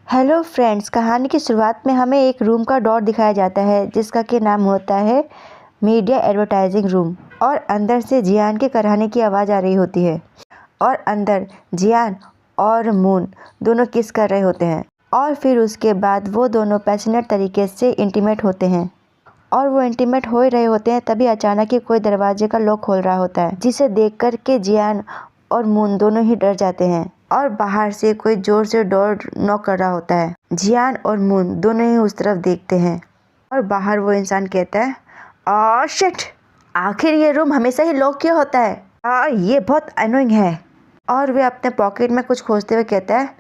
Hello friends, कहानी की शुरुआत में हमें एक रूम का डोर दिखाया जाता है जिसका कि नाम होता है मीडिया एडवर्टाइजिंग रूम। और अंदर से जियान के कराहने की आवाज़ आ रही होती है और अंदर जियान और मून दोनों किस कर रहे होते हैं। और फिर उसके बाद वो दोनों पैशनेट तरीके से इंटीमेट होते हैं और वो इंटीमेट हो ही रहे होते हैं तभी अचानक ही कोई दरवाजे का लॉक खोल रहा होता है, जिसे देख कर के जियान और मून दोनों ही डर जाते हैं और बाहर से कोई जोर से डोर नॉक कर रहा होता है। जियान और मून दोनों ही उस तरफ देखते हैं और बाहर वो इंसान कहता है, आ शिट, आखिर ये रूम हमेशा ही लॉक क्यों होता है? ये बहुत अनोइंग है। और वे अपने पॉकेट में कुछ खोजते हुए कहता है,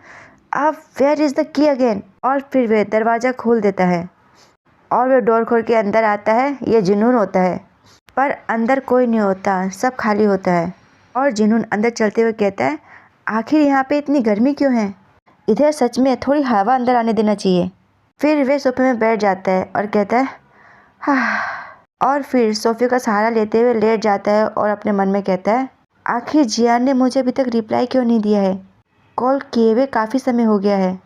अब where is the key again? और फिर वे दरवाज़ा खोल देता है और वे डोर खोल के अंदर आता है। ये जुनून होता है पर अंदर कोई नहीं होता, सब खाली होता है। और जुनून अंदर चलते हुए कहता है, आखिर यहाँ पे इतनी गर्मी क्यों है? इधर सच में थोड़ी हवा अंदर आने देना चाहिए। फिर वे सोफे में बैठ जाता है और कहता है, हाँ। और फिर सोफे का सहारा लेते हुए लेट जाता है और अपने मन में कहता है, आखिर जियान ने मुझे अभी तक रिप्लाई क्यों नहीं दिया है? कॉल किए हुए काफ़ी समय हो गया है।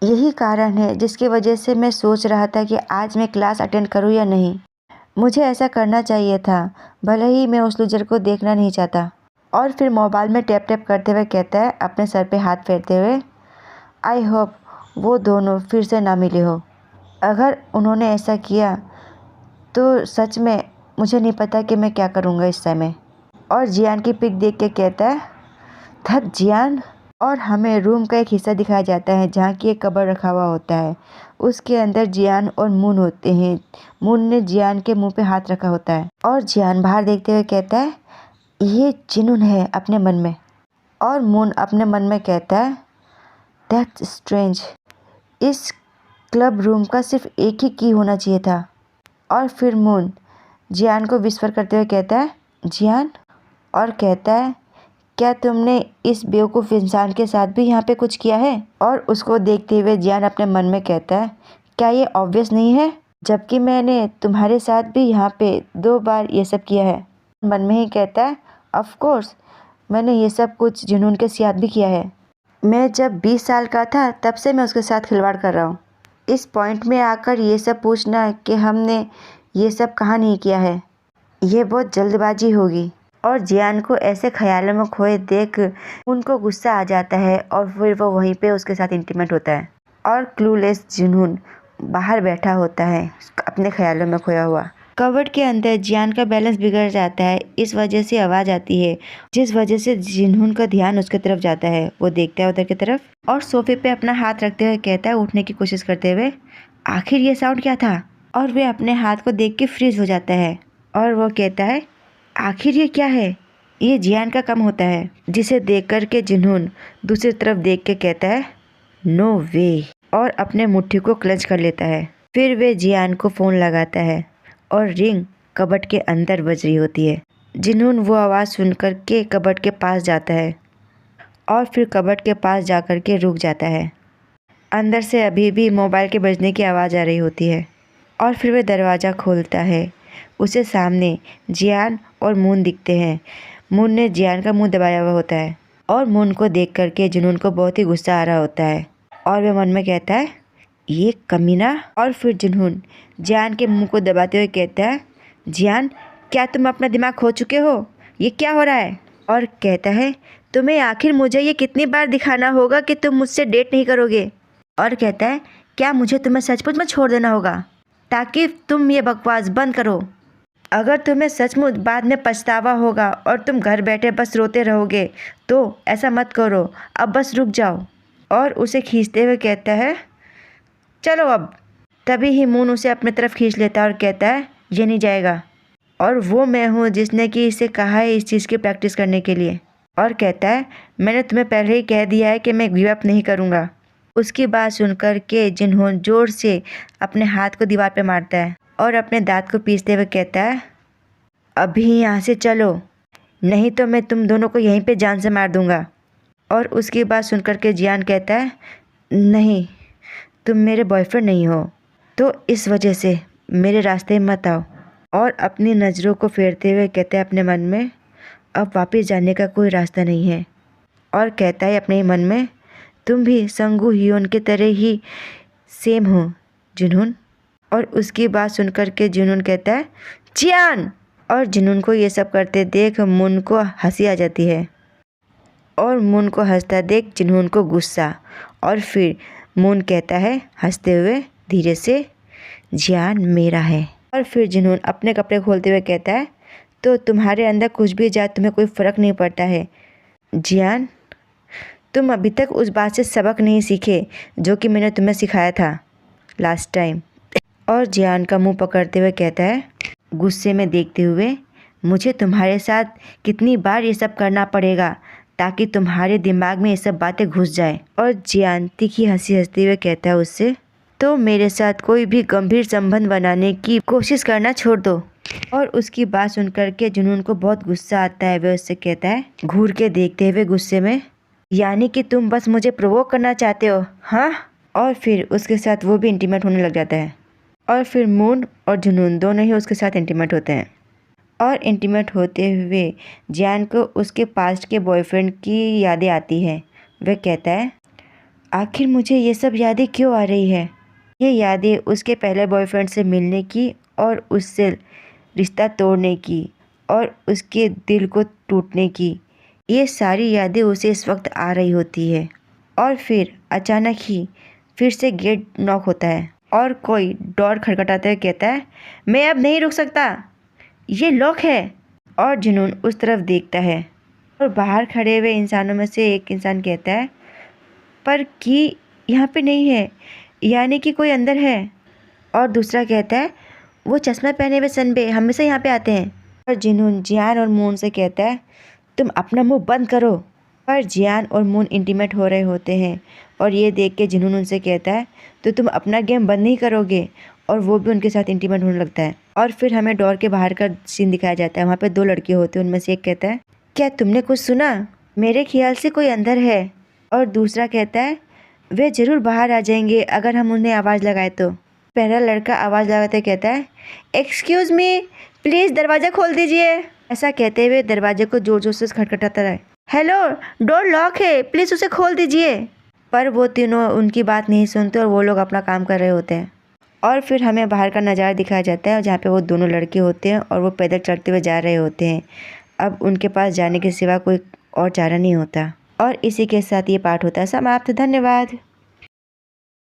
यही कारण है जिसकी वजह से मैं सोच रहा था कि आज मैं क्लास अटेंड करूं या नहीं। मुझे ऐसा करना चाहिए था, भले ही मैं उस लूजर को देखना नहीं चाहता। और फिर मोबाइल में टैप टैप करते हुए कहता है, अपने सर पे हाथ फेरते हुए, आई होप वो दोनों फिर से ना मिले हो। अगर उन्होंने ऐसा किया तो सच में मुझे नहीं पता कि मैं क्या करूँगा इस समय। और जियान की पिक देख के कहता है, धत जियान। और हमें रूम का एक हिस्सा दिखाया जाता है जहाँ की एक कबर्ड रखा हुआ होता है। उसके अंदर जियान और मून होते हैं। मून ने जियान के मुंह पे हाथ रखा होता है और जियान बाहर देखते हुए कहता है, ये जुनून है अपने मन में। और मून अपने मन में कहता है, दैट्स स्ट्रेंज, इस क्लब रूम का सिर्फ एक ही की होना चाहिए था। और फिर मून जियान को विस्पर करते हुए कहता है, जियान। और कहता है, क्या तुमने इस बेवकूफ़ इंसान के साथ भी यहाँ पे कुछ किया है? और उसको देखते हुए जियान अपने मन में कहता है, क्या ये ऑब्वियस नहीं है, जबकि मैंने तुम्हारे साथ भी यहाँ पे 2 बार ये सब किया है। मन में ही कहता है, ऑफ कोर्स मैंने ये सब कुछ जुनून के साथ भी किया है। मैं जब 20 साल का था तब से मैं उसके साथ खिलवाड़ कर रहा हूँ। इस पॉइंट में आकर ये सब पूछना कि हमने ये सब कहाँ नहीं किया है, ये बहुत जल्दबाजी होगी। और जियान को ऐसे ख्यालों में खोए देख उनको गुस्सा आ जाता है और फिर वो वहीं पे उसके साथ इंटीमेट होता है। और क्लूलेस जुनून बाहर बैठा होता है अपने ख्यालों में खोया हुआ। कबर्ड के अंदर जियान का बैलेंस बिगड़ जाता है, इस वजह से आवाज़ आती है जिस वजह से जुनून का ध्यान उसके तरफ जाता है। वो देखता है उधर की तरफ और सोफे पे अपना हाथ रखते हुए कहता है, उठने की कोशिश करते हुए, आखिर ये साउंड क्या था? और वे अपने हाथ को देख के फ्रीज हो जाता है और वो कहता है, आखिर ये क्या है? ये जियान का काम होता है। जिसे देख कर के जुनून दूसरी तरफ देख के कहता है, नो वे। और अपने मुट्ठी को क्लच कर लेता है। फिर वे जियान को फ़ोन लगाता है और रिंग कबर्ड के अंदर बज रही होती है। जुनून वो आवाज़ सुन कर के कबर्ड के पास जाता है और फिर कबर्ड के पास जा कर के रुक जाता है। अंदर से अभी भी मोबाइल के बजने की आवाज़ आ रही होती है। और फिर वह दरवाज़ा खोलता है। उसे सामने जियान और मून दिखते हैं। मून ने जियान का मुंह दबाया हुआ होता है और मून को देख करके जुनून को बहुत ही गुस्सा आ रहा होता है और वह मन में कहता है, ये कमीना। और फिर जुनून जियान के मुंह को दबाते हुए कहता है, जियान, क्या तुम अपना दिमाग खो चुके हो? ये क्या हो रहा है? और कहता है, तुम्हें आखिर मुझे ये कितनी बार दिखाना होगा कि तुम मुझसे डेट नहीं करोगे? और कहता है, क्या मुझे तुम्हें सचमुच में छोड़ देना होगा ताकि तुम ये बकवास बंद करो? अगर तुम्हें सचमुच बाद में पछतावा होगा और तुम घर बैठे बस रोते रहोगे तो ऐसा मत करो, अब बस रुक जाओ। और उसे खींचते हुए कहता है, चलो अब। तभी ही मून उसे अपनी तरफ खींच लेता है और कहता है, ये नहीं जाएगा। और वो मैं हूँ जिसने कि इसे कहा है इस चीज़ की प्रैक्टिस करने के लिए। और कहता है, मैंने तुम्हें पहले ही कह दिया है कि मैं गिव अप नहीं करूँगा। उसकी बात सुनकर के जुनून जोर से अपने हाथ को दीवार पे मारता है और अपने दांत को पीसते हुए कहता है, अभी यहाँ से चलो, नहीं तो मैं तुम दोनों को यहीं पे जान से मार दूँगा। और उसकी बात सुनकर के जियान कहता है, नहीं, तुम मेरे बॉयफ्रेंड नहीं हो, तो इस वजह से मेरे रास्ते में मत आओ। और अपनी नज़रों को फेरते हुए कहता है अपने मन में, अब वापस जाने का कोई रास्ता नहीं है। और कहता है अपने मन में, तुम भी संगू हियोन के तरह ही सेम हो जुनून। और उसकी बात सुनकर के जुनून कहता है जियान। और जुनून को ये सब करते देख मुन को हंसी आ जाती है और मुन को हंसता देख जुनून को गुस्सा। और फिर मुन कहता है हंसते हुए धीरे से जियान मेरा है। और फिर जुनून अपने कपड़े खोलते हुए कहता है तो तुम्हारे अंदर कुछ भी जाए तुम्हें कोई फ़र्क नहीं पड़ता है जियान। तुम अभी तक उस बात से सबक नहीं सीखे जो कि मैंने तुम्हें सिखाया था लास्ट टाइम। और जियान का मुंह पकड़ते हुए कहता है गुस्से में देखते हुए मुझे तुम्हारे साथ कितनी बार ये सब करना पड़ेगा ताकि तुम्हारे दिमाग में ये सब बातें घुस जाए। और जियान तीखी हंसी हंसते हुए कहता है उससे तो मेरे साथ कोई भी गंभीर संबंध बनाने की कोशिश करना छोड़ दो। और उसकी बात सुनकर के जुनून को बहुत गुस्सा आता है। वह उससे कहता है घूर के देखते हुए गुस्से में यानी कि तुम बस मुझे प्रोवोक करना चाहते हो हाँ। और फिर उसके साथ वो भी इंटीमेट होने लग जाता है। और फिर मून और जुनून दोनों ही उसके साथ इंटीमेट होते हैं। और इंटीमेट होते हुए जियान को उसके पास्ट के बॉयफ्रेंड की यादें आती है। वह कहता है आखिर मुझे ये सब यादें क्यों आ रही है। ये यादें उसके पहले बॉयफ्रेंड से मिलने की और उससे रिश्ता तोड़ने की और उसके दिल को टूटने की। ये सारी यादें उसे इस वक्त आ रही होती है। और फिर अचानक ही फिर से गेट नॉक होता है और कोई डोर खटखटाते हुए कहता है मैं अब नहीं रुक सकता ये लॉक है। और जुनून उस तरफ देखता है और बाहर खड़े हुए इंसानों में से एक इंसान कहता है पर कि यहाँ पे नहीं है यानी कि कोई अंदर है। और दूसरा कहता है वो चश्मा पहने हुए सनबे हमेशा यहाँ पे आते हैं। और जुनून जियान और मून से कहता है तुम अपना मुंह बंद करो। पर जियान और मून इंटीमेट हो रहे होते हैं और ये देख के जुनून उनसे कहता है तो तुम अपना गेम बंद नहीं करोगे। और वो भी उनके साथ इंटीमेट होने लगता है। और फिर हमें डोर के बाहर का सीन दिखाया जाता है। वहाँ पे दो लड़के होते हैं उनमें से एक कहता है क्या तुमने कुछ सुना मेरे ख्याल से कोई अंदर है। और दूसरा कहता है वे ज़रूर बाहर आ जाएंगे अगर हम उन्हें आवाज़ लगाए तो। पहला लड़का आवाज़ लगाते कहता है एक्सक्यूज़ मी प्लीज़ दरवाज़ा खोल दीजिए। ऐसा कहते हुए दरवाजे को ज़ोर ज़ोर से खटखटाता रहे हेलो डोर लॉक है प्लीज़ उसे खोल दीजिए। पर वो तीनों उनकी बात नहीं सुनते और वो लोग अपना काम कर रहे होते हैं। और फिर हमें बाहर का नज़ारा दिखाया जाता है जहाँ पे वो दोनों लड़के होते हैं और वो पैदल चलते हुए जा रहे होते हैं। अब उनके पास जाने के सिवा कोई और चारा नहीं होता। और इसी के साथ ये पाठ होता है समाप्त। धन्यवाद।